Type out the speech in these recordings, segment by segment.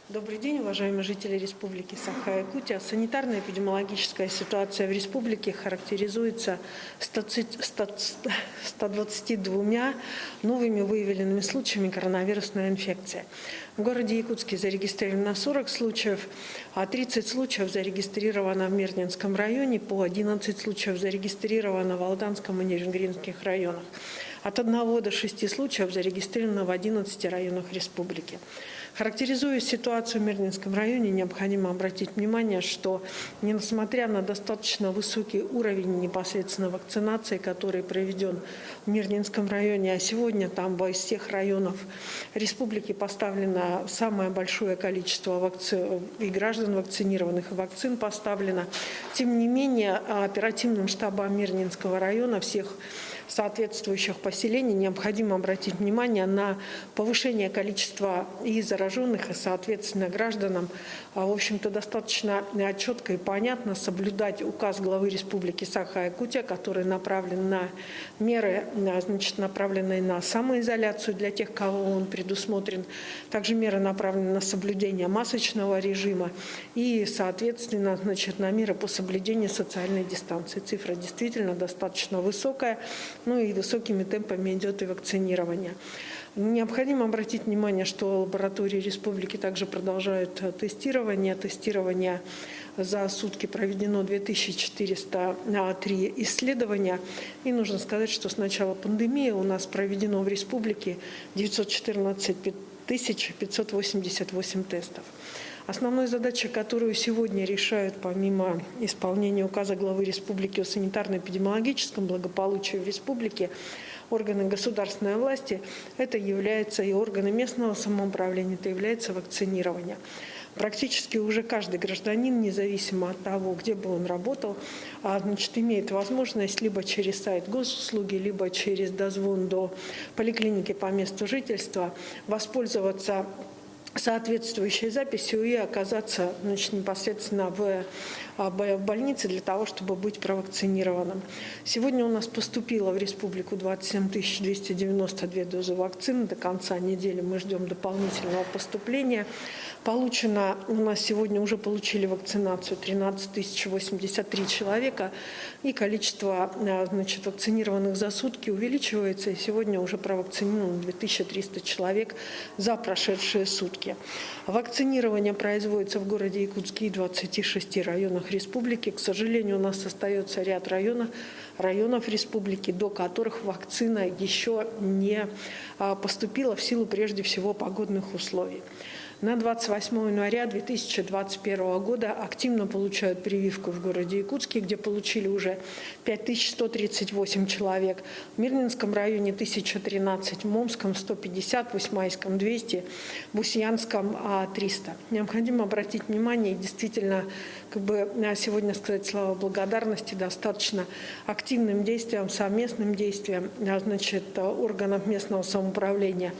Добрый день, уважаемые жители Республики Саха-Якутия. Санитарно-эпидемиологическая ситуация в республике характеризуется 122 новыми выявленными случаями коронавирусной инфекции. В городе Якутске зарегистрировано 40 случаев, а 30 случаев зарегистрировано в Мирнинском районе, по 11 случаев зарегистрировано в Алданском и Нерюнгринских районах. От 1 до 6 случаев зарегистрировано в 11 районах республики. Характеризуя ситуацию в Мирнинском районе, необходимо обратить внимание, что несмотря на достаточно высокий уровень непосредственно вакцинации, который проведен в Мирнинском районе, а сегодня там из всех районов республики поставлено самое большое количество вакцин, и граждан вакцинированных, и вакцин поставлено, тем не менее оперативным штабам Мирнинского района всех соответствующих поселений необходимо обратить внимание на повышение количества и зараженных, и, соответственно, гражданам, в общем-то, достаточно четко и понятно соблюдать указ главы Республики Саха-Якутия, который направлен на меры, направленные на самоизоляцию для тех, кого он предусмотрен. Также меры направлены на соблюдение масочного режима и, соответственно, на меры по соблюдению социальной дистанции. Цифра действительно достаточно высокая. И высокими темпами идет и вакцинирование. Необходимо обратить внимание, что лаборатории республики также продолжают тестирование. Тестирование за сутки проведено 2403 исследования. И нужно сказать, что с начала пандемии у нас проведено в республике 914 588 тестов. Основной задачей, которую сегодня решают, помимо исполнения указа главы республики о санитарно-эпидемиологическом благополучии в республике, органы государственной власти, это является и органы местного самоуправления, это является вакцинирование. Практически уже каждый гражданин, независимо от того, где бы он работал, имеет возможность либо через сайт госуслуги, либо через дозвон до поликлиники по месту жительства воспользоваться соответствующей записью и оказаться непосредственно в больнице для того, чтобы быть провакцинированным. Сегодня у нас поступило в республику 27 292 дозы вакцины. До конца недели мы ждем дополнительного поступления. Получено, у нас сегодня уже получили вакцинацию 13 083 человека, и количество вакцинированных за сутки увеличивается, и сегодня уже провакцинировано 2300 человек за прошедшие сутки. Вакцинирование производится в городе Якутске и 26 районах республики. К сожалению, у нас остается ряд районов республики, до которых вакцина еще не поступила в силу прежде всего погодных условий. На 28 января 2021 года активно получают прививку в городе Якутске, где получили уже 5138 человек. В Мирнинском районе 1013, в Момском 150, в Усмайском 200, в Усьянском 300. Необходимо обратить внимание, и действительно, сегодня сказать слова благодарности достаточно активным действиям, совместным действиям органов местного самоуправления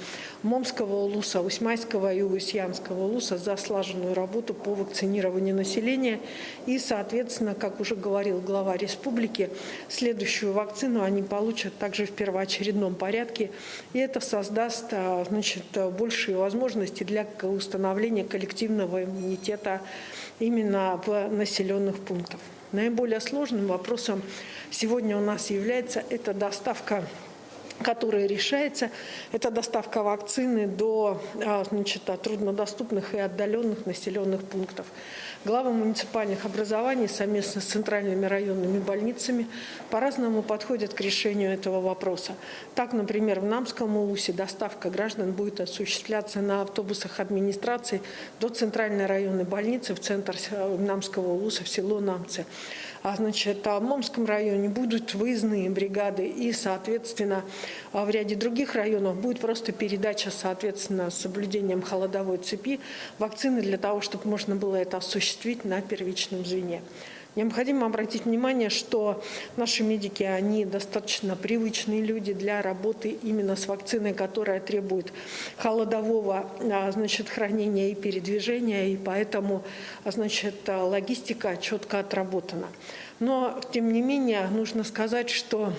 Момского улуса, Усмайского и Усьянского улуса за слаженную работу по вакцинированию населения. И, соответственно, как уже говорил глава республики, следующую вакцину они получат также в первоочередном порядке. И это создаст большие возможности для установления коллективного иммунитета именно в населенных пунктах. Наиболее сложным вопросом сегодня у нас является эта доставка, которая решается, это доставка вакцины до труднодоступных и отдаленных населенных пунктов. Главы муниципальных образований совместно с центральными районными больницами по-разному подходят к решению этого вопроса. Так, например, в Намском улусе доставка граждан будет осуществляться на автобусах администрации до центральной районной больницы в центр Намского улуса, в село Намцы. В Момском районе будут выездные бригады, и, соответственно, в ряде других районов будет просто передача, соответственно, с соблюдением холодовой цепи вакцины для того, чтобы можно было это осуществить на первичном звене. Необходимо обратить внимание, что наши медики, они достаточно привычные люди для работы именно с вакциной, которая требует холодового хранения и передвижения, и поэтому логистика четко отработана. Но, тем не менее, нужно сказать, что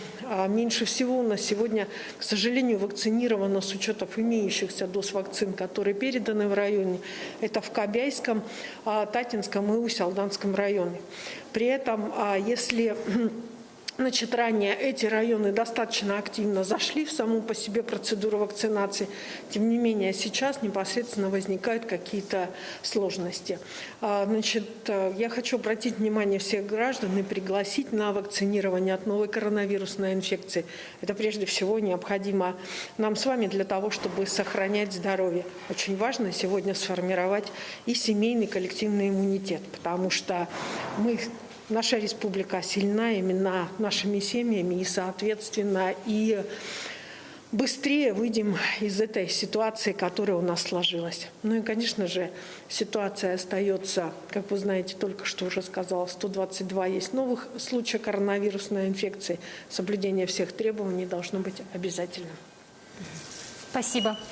меньше всего у нас сегодня, к сожалению, вакцинировано с учетом имеющихся доз вакцин, которые переданы в районе. Это в Кабяйском, Татинском и Усть-Алданском районе. При этом, если ранее эти районы достаточно активно зашли в саму по себе процедуру вакцинации. Тем не менее, сейчас непосредственно возникают какие-то сложности. Я хочу обратить внимание всех граждан и пригласить на вакцинирование от новой коронавирусной инфекции. Это прежде всего необходимо нам с вами для того, чтобы сохранять здоровье. Очень важно сегодня сформировать и семейный коллективный иммунитет, потому что наша республика сильна именно нашими семьями, и, соответственно, и быстрее выйдем из этой ситуации, которая у нас сложилась. Ну и, конечно же, ситуация остается, как вы знаете, только что уже сказала, 122 есть новых случаев коронавирусной инфекции. Соблюдение всех требований должно быть обязательным. Спасибо.